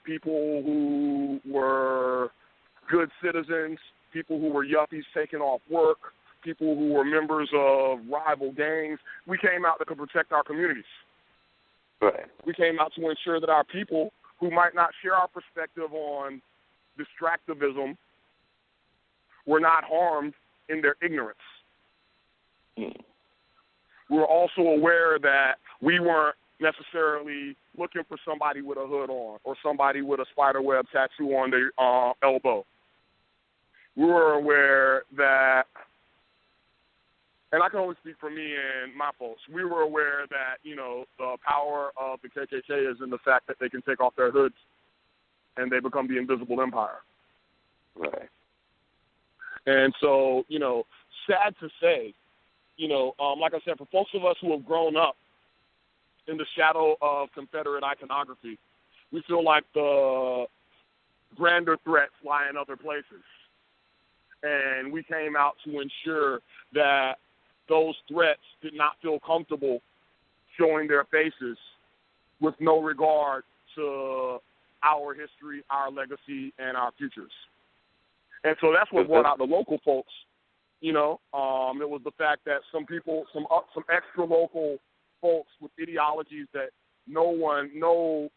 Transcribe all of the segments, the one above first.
people who were good citizens, people who were yuppies taking off work, people who were members of rival gangs. We came out to protect our communities. Right. We came out to ensure that our people who might not share our perspective on distractivism were not harmed in their ignorance. We were also aware that we weren't necessarily looking for somebody with a hood on or somebody with a spider web tattoo on their elbow. We were aware that, and I can only speak for me and my folks, we were aware that, you know, the power of the KKK is in the fact that they can take off their hoods and they become the invisible empire. Right. And so, you know, sad to say, you know, like I said, for folks of us who have grown up in the shadow of Confederate iconography, we feel like the grander threats lie in other places. And we came out to ensure that those threats did not feel comfortable showing their faces with no regard to our history, our legacy, and our futures. And so that's what brought out the local folks, you know. It was the fact that some people, some extra local folks with ideologies that no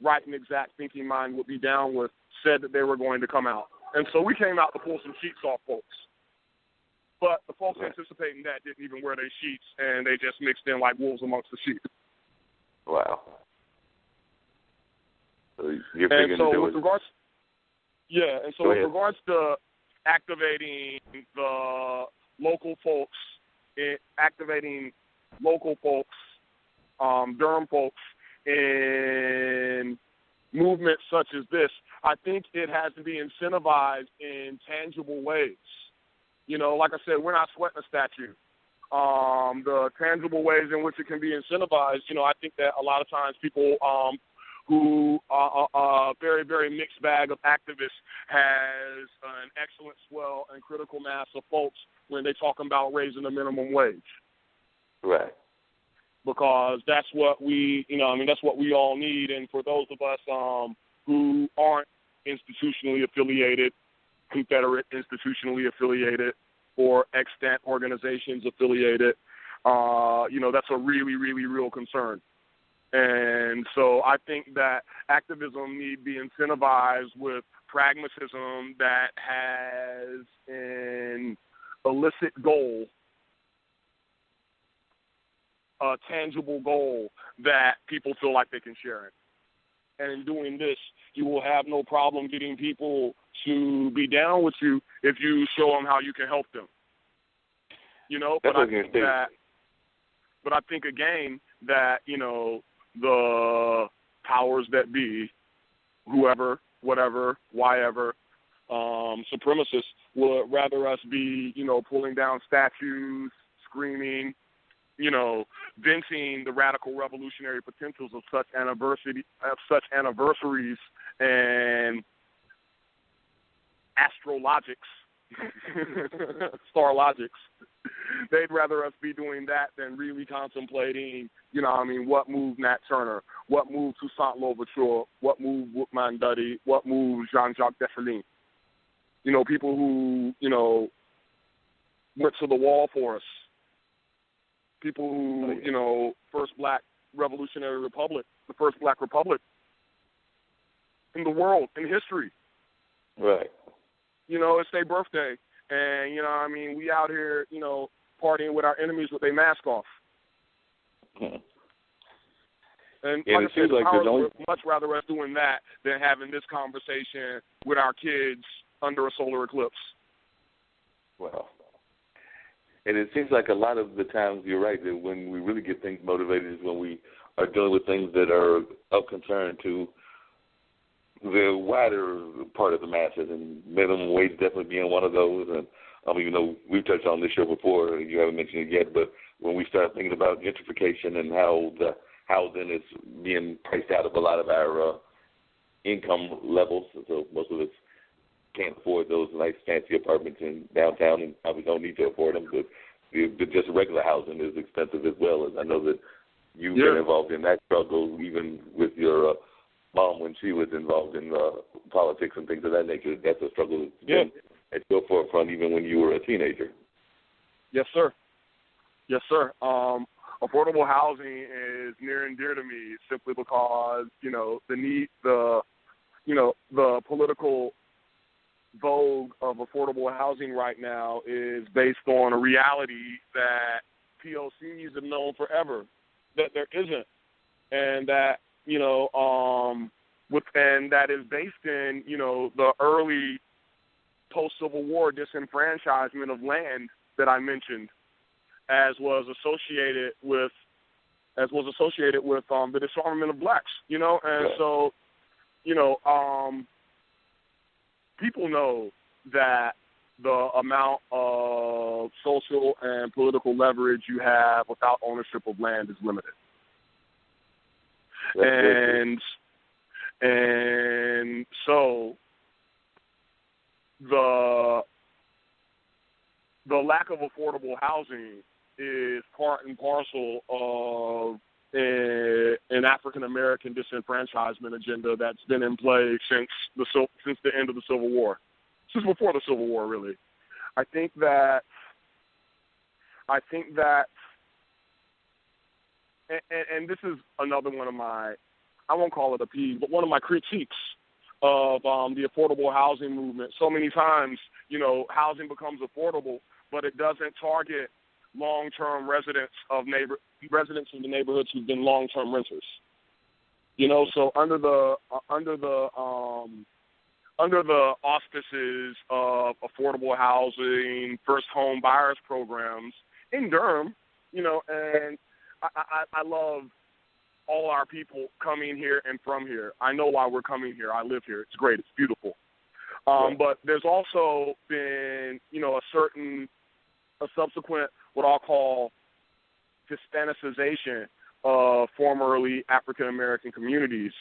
right and exact thinking mind would be down with, said that they were going to come out. And so we came out to pull some sheets off folks. But the folks anticipating that didn't even wear their sheets, and they just mixed in like wolves amongst the sheep. Wow. So you're figuring to do it. With regards to activating the local folks, Durham folks in movements such as this, I think it has to be incentivized in tangible ways. You know, like I said, we're not sweating a statue. The tangible ways in which it can be incentivized, you know, I think that a lot of times people who are a very, very mixed bag of activists has an excellent swell and critical mass of folks when they're talking about raising the minimum wage. Right. Because that's what we, you know, I mean, that's what we all need. And for those of us who aren't institutionally affiliated, Confederate institutionally affiliated, or extant organizations affiliated, you know, that's a really, really real concern. And so I think that activism need to be incentivized with pragmatism that has an illicit goal, a tangible goal that people feel like they can share it. And in doing this, you will have no problem getting people to be down with you if you show them how you can help them. You know, but I think again that, you know, the powers that be, whoever, whatever, whyever, supremacists would rather us be, you know, pulling down statues, screaming, you know, venting the radical revolutionary potentials of such anniversaries and astrologics, starlogics. They'd rather us be doing that than really contemplating, you know, I mean, what moved Nat Turner, what moved Toussaint Louverture, what moved Whitman Duddy, what moved Jean-Jacques Dessalines. You know, people who, you know, went to the wall for us. People who, you know, first black revolutionary republic, the first black republic in the world, in history. Right. You know, it's their birthday. And, you know, I mean, we out here, you know, partying with our enemies with their mask off. Hmm. And like I said, the powers would much rather us doing that than having this conversation with our kids under a solar eclipse. Wow. And it seems like a lot of the times, you're right, that when we really get things motivated is when we are dealing with things that are of concern to the wider part of the masses, and minimum wage definitely being one of those. And even though we've touched on this show before, you haven't mentioned it yet, but when we start thinking about gentrification and how the housing is being priced out of a lot of our income levels, so most of us can't afford those nice fancy apartments in downtown, and probably don't need to afford them, but just regular housing is expensive as well. And I know that you've been involved in that struggle, even with your mom when she was involved in politics and things of that nature. That's a struggle at your forefront even when you were a teenager. Yes, sir. Yes, sir. Affordable housing is near and dear to me simply because, the political vogue of affordable housing right now is based on a reality that POCs have known forever, that there isn't, and that, and that is based in, the early post-Civil War disenfranchisement of land that I mentioned, as was associated with the disarmament of blacks, and so, people know that the amount of social and political leverage you have without ownership of land is limited. And so the lack of affordable housing is part and parcel of an African-American disenfranchisement agenda that's been in play since the end of the Civil War, since before the Civil War, really. I think that, and this is another one of my, I won't call it a peeve, but one of my critiques of the affordable housing movement. So many times, housing becomes affordable, but it doesn't target long-term residents of the neighborhoods who've been long-term renters. So under the auspices of affordable housing, first home buyers programs in Durham, and I love all our people coming here and from here. I know why we're coming here. I live here. It's great. It's beautiful. But there's also been, a subsequent, what I'll call, Hispanicization of formerly African-American communities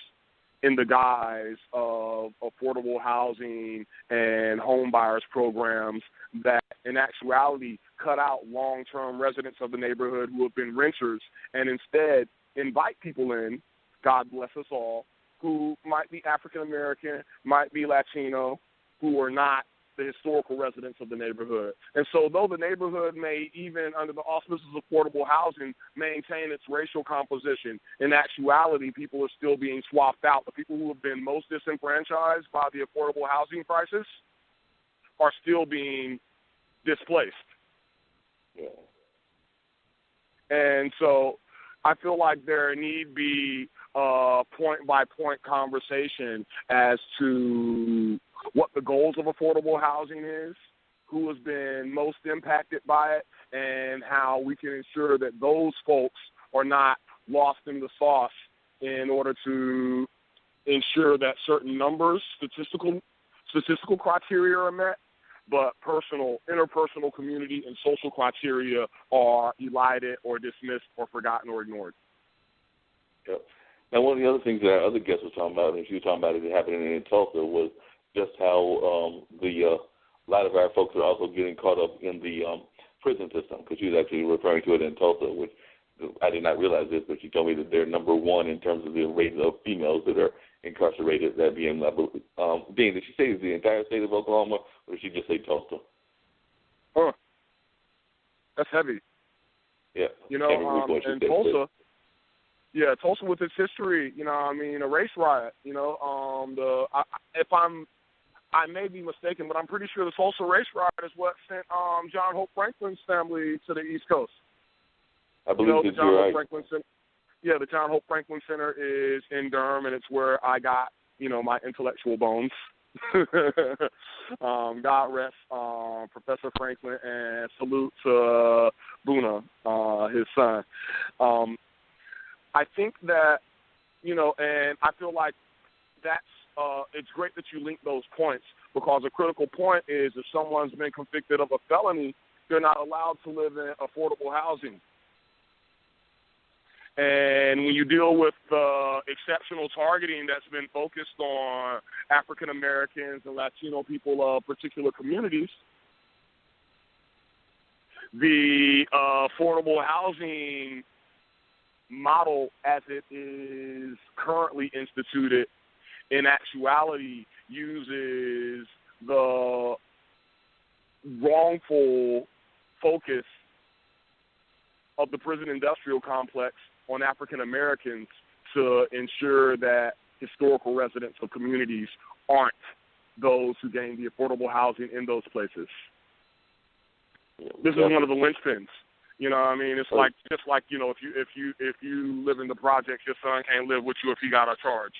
in the guise of affordable housing and home buyers programs that in actuality cut out long-term residents of the neighborhood who have been renters and instead invite people in, God bless us all, who might be African-American, might be Latino, who are not the historical residents of the neighborhood. And so though the neighborhood may, even under the auspices of affordable housing, maintain its racial composition, in actuality, people are still being swapped out. The people who have been most disenfranchised by the affordable housing crisis are still being displaced. Yeah. And so I feel like there need be a point-by-point conversation as to what the goals of affordable housing is, who has been most impacted by it, and how we can ensure that those folks are not lost in the sauce in order to ensure that certain numbers, statistical criteria are met, but interpersonal community and social criteria are elided or dismissed or forgotten or ignored. Yep. Now, one of the other things that our other guest was talking about, and she was talking about it happening in Tulsa, was just how a lot of our folks are also getting caught up in the prison system, because she was actually referring to it in Tulsa, which I did not realize this, but she told me that they're number one in terms of the rate of females that are incarcerated, that being, Dean, did she say the entire state of Oklahoma, or did she just say Tulsa? Huh. That's heavy. Yeah. And Tulsa, Tulsa with its history, a race riot, I may be mistaken, but I'm pretty sure the Tulsa race riot is what sent John Hope Franklin's family to the East Coast. I believe that you're right. The John Hope Franklin Center is in Durham, and it's where I got, my intellectual bones. God rest Professor Franklin, and salute to Boona, his son. I think that, and I feel like that's, it's great that you link those points, because a critical point is if someone's been convicted of a felony, they're not allowed to live in affordable housing. And when you deal with exceptional targeting that's been focused on African Americans and Latino people of particular communities, the affordable housing model as it is currently instituted in actuality uses the wrongful focus of the prison industrial complex on African Americans to ensure that historical residents of communities aren't those who gain the affordable housing in those places. This is one of the linchpins. You know what I mean? It's like just like, you know, if you live in the projects, your son can't live with you if he got a charge.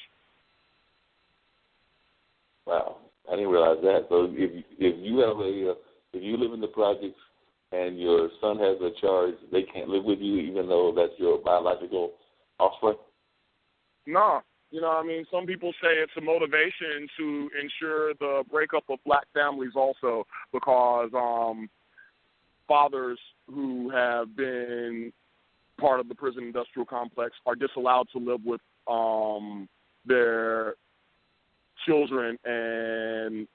Wow, I didn't realize that. So if you live in the projects and your son has a charge, they can't live with you even though that's your biological offspring? No. You know what I mean? Some people say it's a motivation to ensure the breakup of black families also because fathers who have been part of the prison industrial complex are disallowed to live with their children and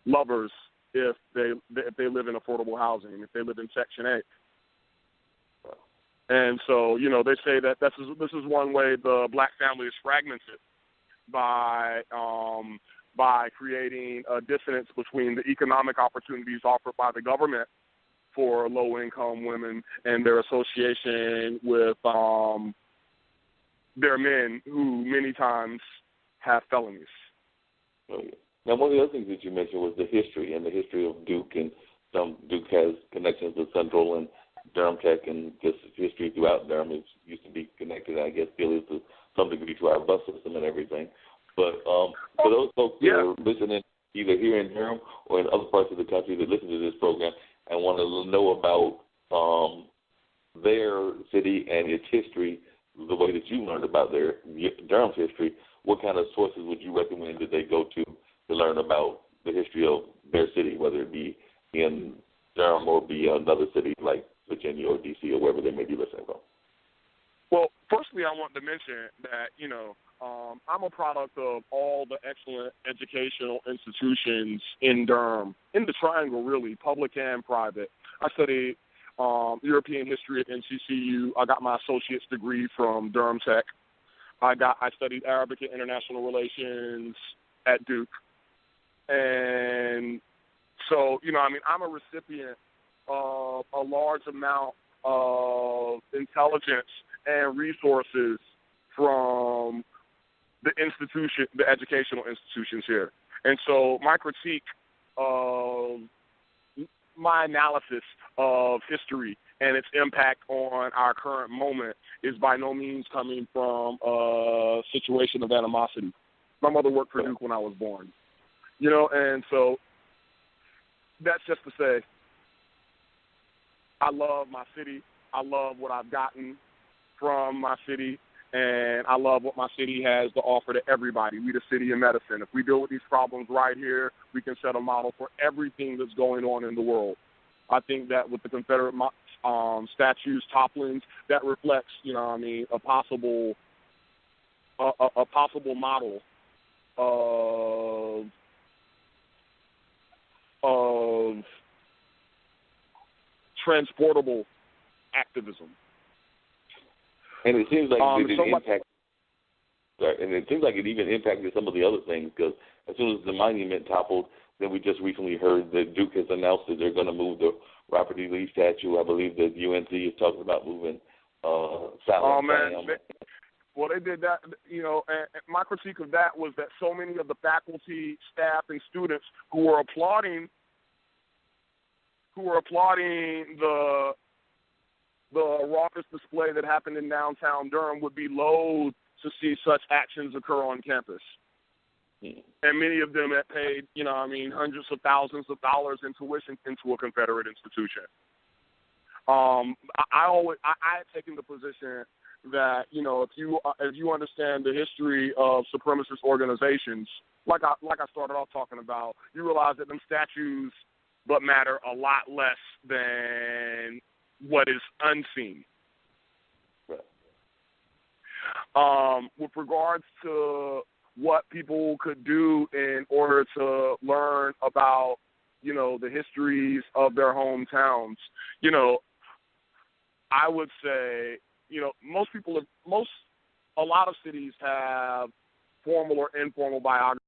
lovers if they live in affordable housing, if they live in Section 8. And so, you know, they say that this is one way the black family is fragmented by creating a dissonance between the economic opportunities offered by the government for low-income women and their association with their men who many times have felonies. Now, one of the other things that you mentioned was the history and the history of Duke, and Duke has connections to Central and Durham Tech, and just history throughout Durham. It used to be connected, I guess, still is to some degree to our bus system and everything. But for those folks that are listening, either here in Durham or in other parts of the country that listen to this program and want to know about their city and its history, the way that you learned about Durham's history, what kind of sources would you recommend that they go to learn about the history of their city, whether it be in Durham or be another city like Virginia or D.C. or wherever they may be listening from? Well, firstly, I want to mention that, you know, I'm a product of all the excellent educational institutions in Durham, in the Triangle, really, public and private. I studied European history at NCCU. I got my associate's degree from Durham Tech. I studied Arabic and international relations at Duke. And so, you know, I mean, I'm a recipient of a large amount of intelligence and resources from the educational institutions here. And so my critique of my analysis of history and its impact on our current moment is by no means coming from a situation of animosity. My mother worked for Duke when I was born. You know, and so that's just to say I love my city. I love what I've gotten from my city, and I love what my city has to offer to everybody. We the city of medicine. If we deal with these problems right here, we can set a model for everything that's going on in the world. I think that with the Confederate statues, topplings, that reflects, you know what I mean, a possible model of transportable activism. And it seems like it even impacted some of the other things, because as soon as the monument toppled, then we just recently heard that Duke has announced that they're going to move the Robert E. Lee statue. I believe that UNC is talking about moving Salem. Well, they did that, you know, and my critique of that was that so many of the faculty, staff, and students who were applauding the raucous display that happened in downtown Durham would be loath to see such actions occur on campus. And many of them had paid, you know, I mean, hundreds of thousands of dollars in tuition into a Confederate institution. I had taken the position that, you know, if you understand the history of supremacist organizations, like I started off talking about, you realize that them statues but matter a lot less than what is unseen. With regards to what people could do in order to learn about, you know, the histories of their hometowns, you know, I would say, you know, a lot of cities have formal or informal biography